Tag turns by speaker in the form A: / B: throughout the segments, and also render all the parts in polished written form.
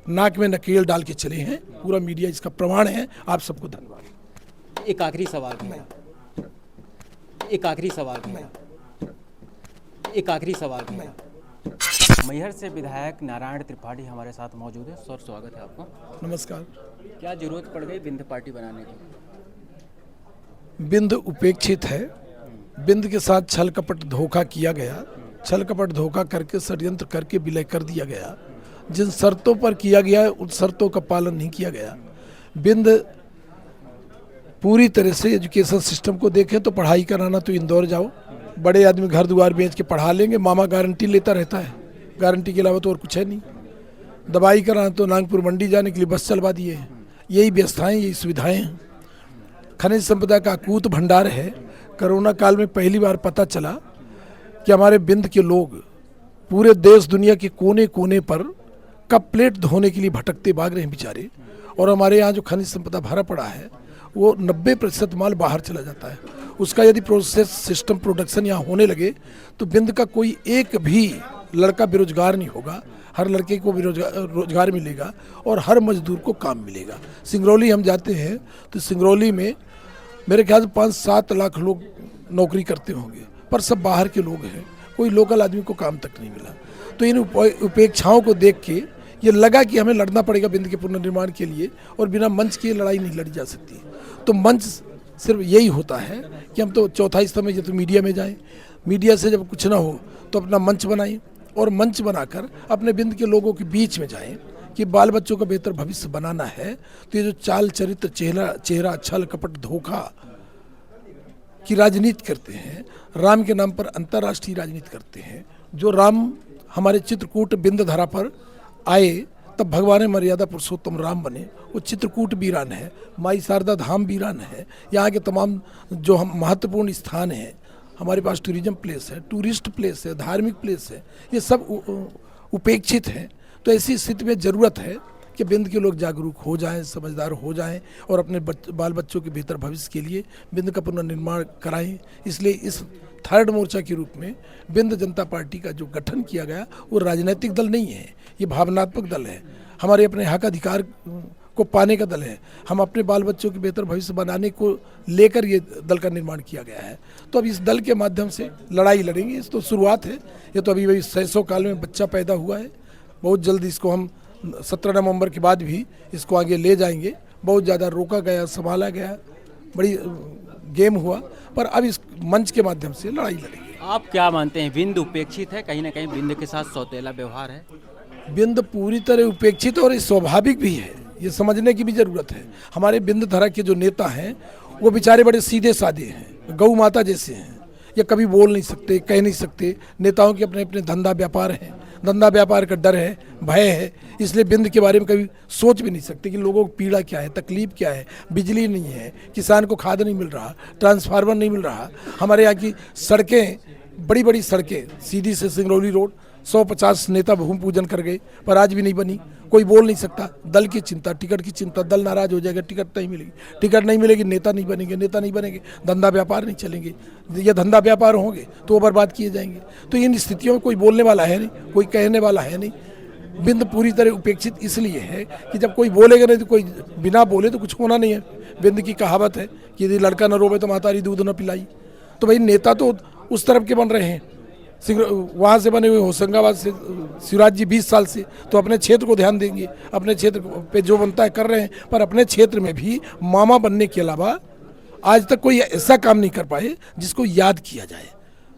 A: नाक में नकेल डाल के चले हैं। पूरा मीडिया इसका प्रमाण है। आप सबको धन्यवाद।
B: एक आखिरी सवाल मेरा, एक आखिरी सवाल मेरा, एक आखिरी सवाल मेरा। मैहर से विधायक नारायण त्रिपाठी हमारे साथ मौजूद है। सर स्वागत है आपका।
A: नमस्कार।
B: क्या जरूरत पड़ गई बिंद पार्टी बनाने की?
A: बिंद उपेक्षित है। बिंद के साथ छल कपट धोखा किया गया। छल कपट धोखा करके षड्यंत्र करके विलय कर दिया गया। जिन शर्तों पर किया गया उन शर्तों का पालन नहीं किया गया। बिंद पूरी तरह से एजुकेशन सिस्टम को देखें तो पढ़ाई कराना तो इंदौर जाओ, बड़े आदमी घर द्वार बेच के पढ़ा लेंगे, मामा गारंटी लेता रहता है, गारंटी के अलावा तो और कुछ है नहीं। दवाई कराना तो नागपुर मंडी जाने के लिए बस चलवा दिए हैं। यही व्यवस्थाएं, यही सुविधाएं हैं। खनिज संपदा का अकूत भंडार है। कोरोना काल में पहली बार पता चला कि हमारे बिंद के लोग पूरे देश दुनिया के कोने कोने पर कप प्लेट धोने के लिए भटकते भाग रहे हैं बेचारे। और हमारे यहाँ जो खनिज संपदा भरा पड़ा है वो 90% माल बाहर चला जाता है। उसका यदि प्रोसेस सिस्टम प्रोडक्शन यहाँ होने लगे तो बिंद का कोई एक भी लड़का बेरोजगार नहीं होगा। हर लड़के को रोजगार मिलेगा और हर मजदूर को काम मिलेगा। सिंगरौली हम जाते हैं तो सिंगरौली में मेरे ख्याल से 5-7 लाख लोग नौकरी करते होंगे, पर सब बाहर के लोग हैं। कोई लोकल आदमी को काम तक नहीं मिला। तो इन उपेक्षाओं को देख के ये लगा कि हमें लड़ना पड़ेगा बिंद के पुनर्निर्माण के लिए, और बिना मंच के लड़ाई नहीं लड़ी जा सकती। तो मंच सिर्फ यही होता है कि हम तो चौथा स्तंभ में तो मीडिया में जाएं, मीडिया से जब कुछ ना हो तो अपना मंच बनाएं, और मंच बनाकर अपने बिंद के लोगों के बीच में जाएं कि बाल बच्चों का बेहतर भविष्य बनाना है। तो ये जो चाल चरित्र चेहरा छल कपट धोखा की राजनीति करते हैं, राम के नाम पर अंतर्राष्ट्रीय राजनीति करते हैं। जो राम हमारे चित्रकूट बिंद धरा पर आए तब भगवान मर्यादा पुरुषोत्तम राम बने। वो चित्रकूट वीरान है, माई शारदा धाम वीरान है। यहाँ के तमाम जो हम महत्वपूर्ण स्थान हैं, हमारे पास टूरिज्म प्लेस है, टूरिस्ट प्लेस है, धार्मिक प्लेस है, ये सब उपेक्षित हैं। तो ऐसी स्थिति में ज़रूरत है कि बिंद के लोग जागरूक हो जाएं, समझदार हो जाएं और अपने बाल बच्चों के बेहतर भविष्य के लिए बिंद का पुनर्निर्माण कराएं। इसलिए इस थर्ड मोर्चा के रूप में बिंद जनता पार्टी का जो गठन किया गया वो राजनीतिक दल नहीं है, ये भावनात्मक दल है। हमारे अपने हक अधिकार को पाने का दल है। हम अपने बाल बच्चों के बेहतर भविष्य बनाने को लेकर ये दल का निर्माण किया गया है। तो अब इस दल के माध्यम से लड़ाई लड़ेंगे। इस तो शुरुआत है, ये तो अभी 600 काल में बच्चा पैदा हुआ है। बहुत जल्द इसको हम 17 नवंबर के बाद भी इसको आगे ले जाएंगे। बहुत ज़्यादा रोका गया, संभाला गया, बड़ी गेम हुआ, पर अब इस मंच के माध्यम से लड़ाई लड़ेंगे।
B: आप क्या मानते हैं, बिंद उपेक्षित है? कहीं ना कहीं बिंद के साथ सौतेला व्यवहार है?
A: बिंद पूरी तरह उपेक्षित और स्वाभाविक भी है, ये समझने की भी जरूरत है। हमारे बिंद धरा के जो नेता हैं वो बेचारे बड़े सीधे साधे हैं, गौ माता जैसे हैं। ये कभी बोल नहीं सकते, कह नहीं सकते। नेताओं के अपने अपने धंधा व्यापार हैं, धंधा व्यापार का डर है, भय है। इसलिए बिंद के बारे में कभी सोच भी नहीं सकते कि लोगों को पीड़ा क्या है, तकलीफ क्या है। बिजली नहीं है, किसान को खाद नहीं मिल रहा, ट्रांसफार्मर नहीं मिल रहा। हमारे यहाँ की सड़कें, बड़ी बड़ी सड़कें, सीधी से सिंगरौली रोड 150 नेता भूमि पूजन कर गए, पर आज भी नहीं बनी। कोई बोल नहीं सकता। दल की चिंता, टिकट की चिंता, दल नाराज हो जाएगा, टिकट नहीं मिलेगी, टिकट नहीं मिलेगी, नेता नहीं बनेंगे, नेता नहीं बनेंगे, धंधा व्यापार नहीं चलेंगे। ये धंधा व्यापार होंगे तो वो बर्बाद किए जाएंगे। तो इन स्थितियों में कोई बोलने वाला है नहीं, कोई कहने वाला है नहीं। बिंद पूरी तरह उपेक्षित इसलिए है कि जब कोई बोलेगा नहीं तो कोई बिना बोले तो कुछ होना नहीं है। बिंद की कहावत है कि यदि लड़का न रोवे तो मातारी दूध न पिलाई। तो भाई नेता तो उस तरफ के बन रहे हैं, वहाँ से बने हुए होशंगाबाद से शिवराज जी 20 साल से, तो अपने क्षेत्र को ध्यान देंगे, अपने क्षेत्र पे जो बनता है कर रहे हैं। पर अपने क्षेत्र में भी मामा बनने के अलावा आज तक कोई ऐसा काम नहीं कर पाए जिसको याद किया जाए।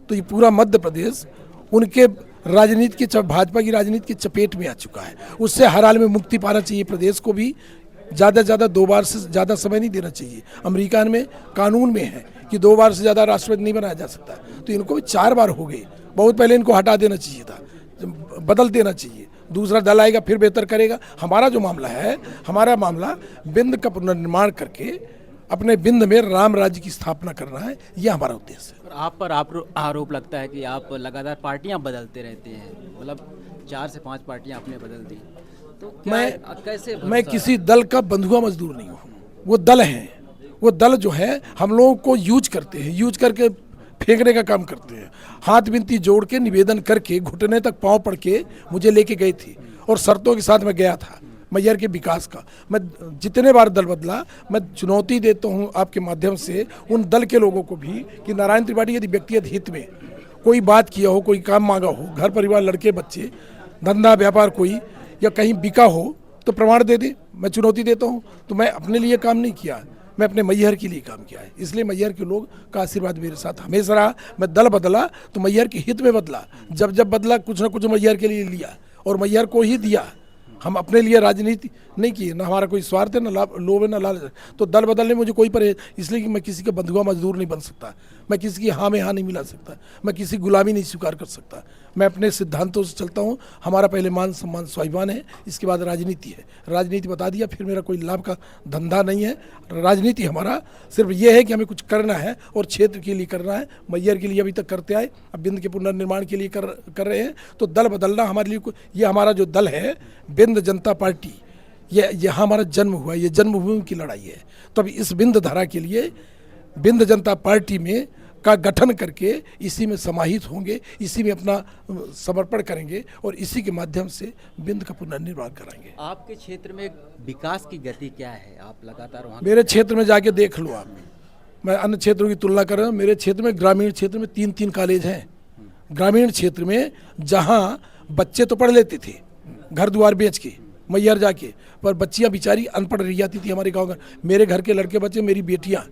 A: तो ये पूरा मध्य प्रदेश उनके राजनीति के, भाजपा की राजनीति की चपेट में आ चुका है। उससे हर हाल में मुक्ति पाना चाहिए। प्रदेश को भी ज़्यादा से ज़्यादा 2 बार से ज़्यादा समय नहीं देना चाहिए। अमेरिका में कानून में है कि 2 बार से ज़्यादा राष्ट्रपति नहीं बनाया जा सकता। तो इनको भी 4 बार हो गए। बहुत पहले इनको हटा देना चाहिए था, बदल देना चाहिए। दूसरा दल आएगा फिर बेहतर करेगा। हमारा जो मामला है, हमारा मामला बिंद का पुनर्निर्माण करके अपने बिंद में राम राज्य की स्थापना करना है, यह हमारा उद्देश्य है।
B: आप पर आरोप लगता है कि आप लगातार पार्टियां बदलते रहते हैं, मतलब 4 से 5 पार्टियां आपने बदल दी। तो मैं
A: किसी दल का बंधुआ मजदूर नहीं हूँ। वो दल है, वो दल जो है हम लोगों को यूज करते हैं, यूज करके फेंकने का काम करते हैं। हाथ विनती जोड़ के निवेदन करके घुटने तक पांव पड़ के मुझे लेके गई थी और शर्तों के साथ मैं गया था। मैहर के विकास का। मैं जितने बार दल बदला, मैं चुनौती देता हूं आपके माध्यम से उन दल के लोगों को भी कि नारायण त्रिपाठी यदि व्यक्तिगत हित में कोई बात किया हो, कोई काम मांगा हो, घर परिवार लड़के बच्चे धंधा व्यापार कोई या कहीं बिका हो तो प्रमाण दे दे। मैं चुनौती देता हूं। तो मैं अपने लिए काम नहीं किया, मैं अपने मैहर के लिए काम किया है। इसलिए मैहर के लोग का आशीर्वाद मेरे साथ हमेशा रहा। मैं दल बदला तो मैहर के हित में बदला, जब जब बदला कुछ ना कुछ मैहर के लिए लिया और मैहर को ही दिया। हम अपने लिए राजनीति नहीं की, ना हमारा कोई स्वार्थ है, ना लोभ है, ना लालच है। तो दल बदलने में मुझे कोई परहेज, इसलिए कि मैं किसी का बंधुआ मजदूर नहीं बन सकता, मैं किसी की हाँ में हाँ नहीं मिला सकता, मैं किसी गुलामी नहीं स्वीकार कर सकता। मैं अपने सिद्धांतों से चलता हूँ। हमारा पहले मान सम्मान स्वाभिमान है, इसके बाद राजनीति है। राजनीति बता दिया, फिर मेरा कोई लाभ का धंधा नहीं है। राजनीति हमारा सिर्फ ये है कि हमें कुछ करना है और क्षेत्र के लिए करना है। मैहर के लिए अभी तक करते आए, अब बिंद के पुनर्निर्माण के लिए कर रहे हैं। तो दल बदलना हमारे लिए, ये हमारा जो दल है बिंद जनता पार्टी, ये यहाँ हमारा जन्म हुआ, ये जन्मभूमि की लड़ाई है। तो अब इस बिंद धारा के लिए बिंद जनता पार्टी में का गठन करके इसी में समाहित होंगे, इसी में अपना समर्पण करेंगे और इसी के माध्यम से बिंद का पुनर्निर्माण कराएंगे।
B: आपके क्षेत्र में विकास की गति क्या है? आप लगातार वहाँ
A: मेरे क्षेत्र में जाके देख लो आप, मैं अन्य क्षेत्रों की तुलना कर रहा हूँ। मेरे क्षेत्र में, ग्रामीण क्षेत्र में 3-3 कॉलेज हैं। ग्रामीण क्षेत्र में जहाँ बच्चे तो पढ़ लेते थे घर द्वार बेच के मैहर जाके, पर बच्चियाँ बेचारी अनपढ़ रह जाती थी हमारे गाँव का। मेरे घर के लड़के बच्चे, मेरी बेटियाँ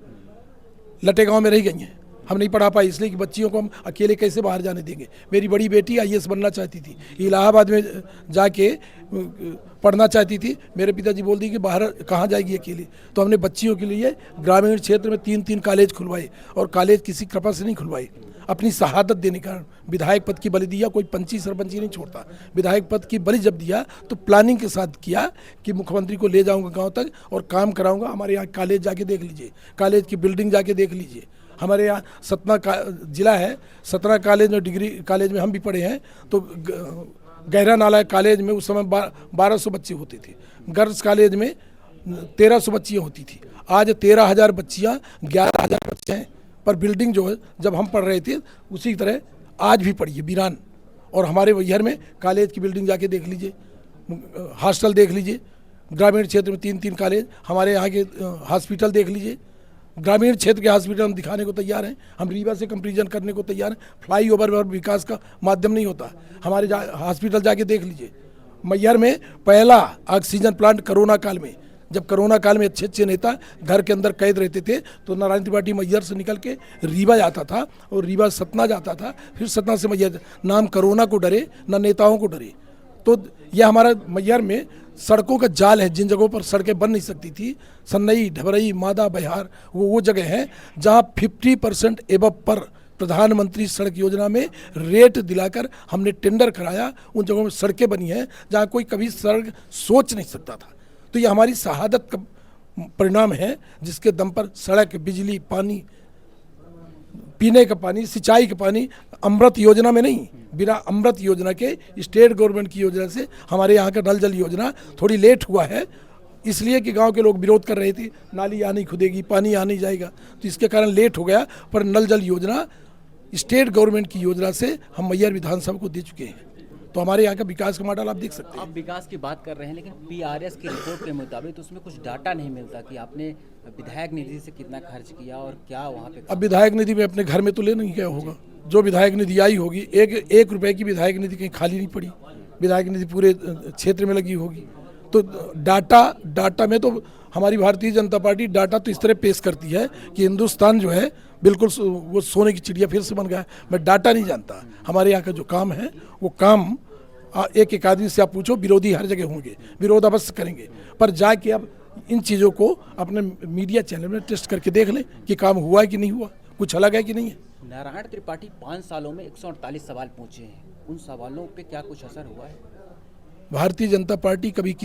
A: लटे गाँव में रह गई हैं। हम नहीं पढ़ा पाए इसलिए कि बच्चियों को हम अकेले कैसे बाहर जाने देंगे। मेरी बड़ी बेटी IAS बनना चाहती थी, इलाहाबाद में जाके पढ़ना चाहती थी। मेरे पिताजी बोल दिए कि बाहर कहाँ जाएगी अकेले। तो हमने बच्चियों के लिए ग्रामीण क्षेत्र में 3-3 कॉलेज खुलवाए और कॉलेज किसी कृपा से नहीं खुलवाए, अपनी शहादत देने का। विधायक पद की बलि दिया, कोई पंची सरपंची नहीं छोड़ता। विधायक पद की बलि जब दिया तो प्लानिंग के साथ किया कि मुख्यमंत्री को ले जाऊंगा गांव तक और काम कराऊंगा। हमारे यहाँ कॉलेज जाके देख लीजिए, कॉलेज की बिल्डिंग जाके देख लीजिए। हमारे यहाँ सतना का जिला है, सतना कॉलेज में, डिग्री कॉलेज में हम भी पढ़े हैं। तो गहरा नाला कॉलेज में उस समय 1200 बच्चे होते थे, गर्ल्स कॉलेज में 1300 बच्चियाँ होती थी। आज 13,000 बच्चियाँ, 11,000 बच्चे हैं। पर बिल्डिंग जो है जब हम पढ़ रहे थे उसी तरह आज भी पड़ी है वीरान। और हमारे मैहर में कॉलेज की बिल्डिंग जाके देख लीजिए, हॉस्टल देख लीजिए। ग्रामीण क्षेत्र में 3-3 कॉलेज, हमारे यहाँ के हॉस्पिटल देख लीजिए। ग्रामीण क्षेत्र के हॉस्पिटल हम दिखाने को तैयार हैं, हम रीवा से कंपेरिजन करने को तैयार हैं। फ्लाईओवर और विकास का माध्यम नहीं होता। हमारे हॉस्पिटल जाके देख लीजिए। मैहर में पहला ऑक्सीजन प्लांट कोरोना काल में, जब कोरोना काल में अच्छे नेता घर के अंदर कैद रहते थे तो नारायण त्रिपाठी मैहर से निकल के रीवा जाता था और रीवा सतना जाता था, फिर सतना से मैहर। नाम कोरोना को डरे ना नेताओं को डरे। तो यह हमारा मैहर में सड़कों का जाल है। जिन जगहों पर सड़कें बन नहीं सकती थी, सन्नई, ढबरई, मादा, बहिहार, वो जगह हैं जहां 50% एबव पर प्रधानमंत्री सड़क योजना में रेट दिलाकर हमने टेंडर कराया। उन जगहों में सड़कें बनी हैं जहां कोई कभी सड़क सोच नहीं सकता था। तो ये हमारी शहादत का परिणाम है, जिसके दम पर सड़क, बिजली, पानी, पीने का पानी, सिंचाई का पानी, अमृत योजना में नहीं, बिना अमृत योजना के स्टेट गवर्नमेंट की योजना से हमारे यहाँ का नल जल योजना थोड़ी लेट हुआ है, इसलिए कि गांव के लोग विरोध कर रहे थे, नाली यहाँ नहीं खुदेगी, पानी यहाँ नहीं जाएगा, तो इसके कारण लेट हो गया। पर नल जल योजना स्टेट गवर्नमेंट की योजना से हम मैहर विधानसभा को दे चुके हैं। तो हमारे यहाँ का विकास का मॉडल आप देख सकते हैं।
B: आप विकास की बात कर रहे हैं, लेकिन PRS की रिपोर्ट के मुताबिक तो उसमें कुछ डाटा नहीं मिलता कि आपने विधायक निधि से कितना खर्च किया और क्या वहाँ पे।
A: अब विधायक निधि में अपने घर में तो ले नहीं गया होगा। जो विधायक निधि आई होगी, एक रुपए की विधायक निधि कहीं खाली नहीं पड़ी। विधायक निधि पूरे क्षेत्र में लगी होगी। तो डाटा में तो हमारी भारतीय जनता पार्टी डाटा तो इस तरह पेश करती है कि हिंदुस्तान जो है बिल्कुल वो सोने की चिड़िया फिर से बन गया है। मैं डाटा नहीं जानता। हमारे यहाँ का जो काम है वो काम एक आदमी से आप पूछो, विरोधी हर जगह होंगे, विरोध अवश्य करेंगे, पर जाके अब इन चीज़ों को अपने मीडिया चैनल में टेस्ट करके देख लें कि काम हुआ है कि नहीं हुआ, कुछ अलग है कि नहीं है।
B: नारायण त्रिपाठी 5 सालों में 148 सवाल पूछे हैं, उन सवालों पे क्या कुछ असर हुआ है?
A: भारतीय जनता पार्टी कभी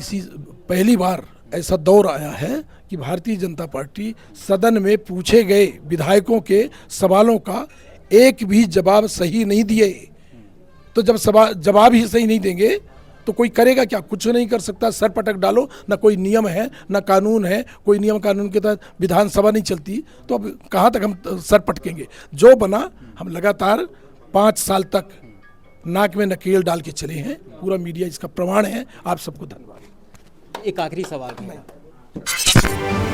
A: पहली बार ऐसा दौर आया है कि भारतीय जनता पार्टी सदन में पूछे गए विधायकों के सवालों का एक भी जवाब सही नहीं दिए। तो जब जवाब ही सही नहीं देंगे तो कोई करेगा क्या? कुछ नहीं कर सकता। सर पटक डालो, ना कोई नियम है ना कानून है, कोई नियम कानून के तहत विधानसभा नहीं चलती, तो अब कहाँ तक हम सर पटकेंगे? जो बना, हम लगातार 5 साल तक नाक में नकेल डाल के चले हैं। पूरा मीडिया इसका प्रमाण है। आप सबको धन्यवाद।
B: एक आखिरी सवाल रहेगा।